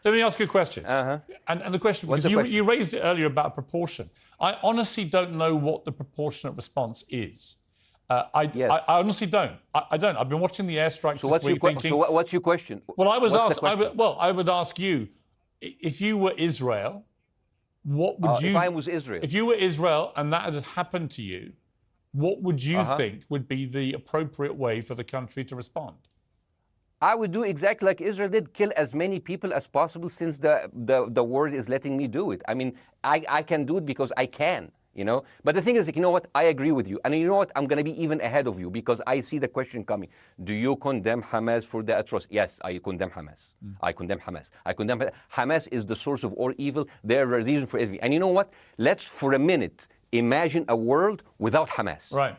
Let me ask you a question. And the question, because you raised it earlier about proportion. I honestly don't know what the proportionate response is. I honestly don't. I don't. I've been watching the airstrikes this week thinking... So what's your question? Well, I would ask you, if you were Israel, what would you... If I was Israel? If you were Israel and that had happened to you, what would you think would be the appropriate way for the country to respond? I would do exactly like Israel did, kill as many people as possible, since the world is letting me do it. I mean, I can do it because I can, you know? But the thing is, you know what? I agree with you. And you know what? I'm going to be even ahead of you, because I see the question coming. Do you condemn Hamas for the atrocity? Yes, I condemn Hamas. I condemn Hamas. I condemn Hamas is the source of all evil. They're a reason for everything. And you know what? Let's, for a minute, imagine a world without Hamas. Right.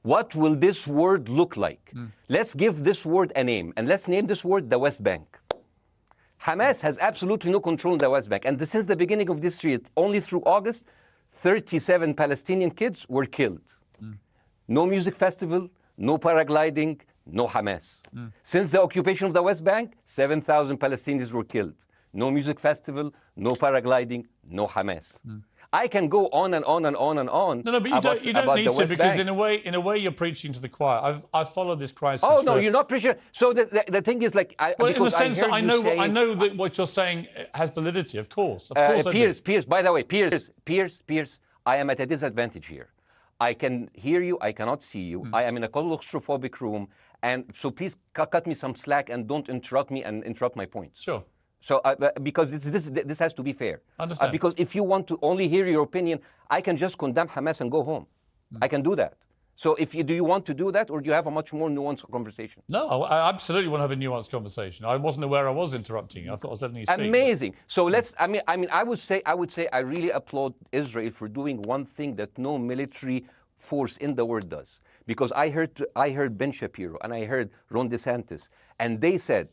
What will this word look like? Let's give this word a name, and let's name this word the West Bank. Hamas has absolutely no control in the West Bank, and since the beginning of this year, only through August, 37 Palestinian kids were killed. No music festival, no paragliding, no Hamas. Since the occupation of the West Bank, 7,000 Palestinians were killed. No music festival, no paragliding, no Hamas. I can go on and on and on and on. No, but you don't need to, because in a way you're preaching to the choir. I've followed this crisis. Oh no, you're not preaching. So the thing is, like, well, in the sense that I know that what you're saying has validity. Of course, Piers. By the way, Piers. I am at a disadvantage here. I can hear you. I cannot see you. I am in a claustrophobic room, and so please cut me some slack and don't interrupt me and interrupt my points. Sure. So, because this has to be fair. Understand. Because if you want to only hear your opinion, I can just condemn Hamas and go home. I can do that. So, do you want to do that, or do you have a much more nuanced conversation? No, I absolutely want to have a nuanced conversation. I wasn't aware I was interrupting you. I thought I was letting you speak. Amazing. So let's. I mean, I would say I really applaud Israel for doing one thing that no military force in the world does. Because I heard Ben Shapiro and I heard Ron DeSantis, and they said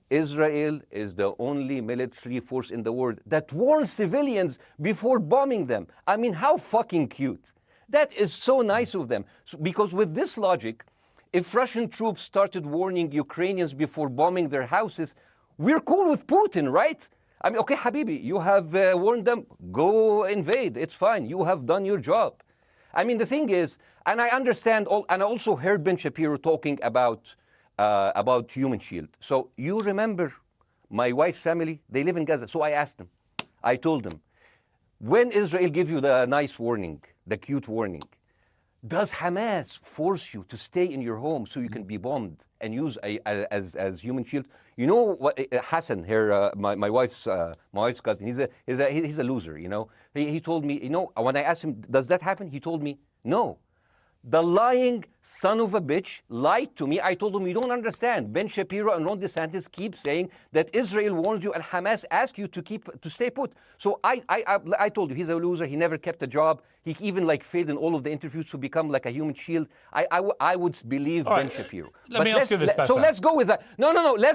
Israel is the only military force in the world that warns civilians before bombing them. I mean, how fucking cute. That is so nice of them. Because with this logic, if Russian troops started warning Ukrainians before bombing their houses, we're cool with Putin, right? I mean, okay, Habibi, you have warned them, go invade, it's fine, you have done your job. I mean, the thing is, and I understand, and I also heard Ben Shapiro talking about Human Shield. So you remember my wife's family, they live in Gaza. So I asked them, I told them, when Israel give you the nice warning, the cute warning, does Hamas force you to stay in your home so you can be bombed and use as human shield? You know what, Hassan here, my wife's cousin, he's a loser, you know. He told me, you know, when I asked him, does that happen? He told me, no. The lying son of a bitch lied to me. I told him, you don't understand. Ben Shapiro and Ron DeSantis keep saying that Israel warned you and Hamas asked you to stay put. So I told you, he's a loser. He never kept a job. He even failed in all of the interviews to become like a human shield. I would believe Ben Shapiro. Let me ask you this, So let's go with that. No. Let's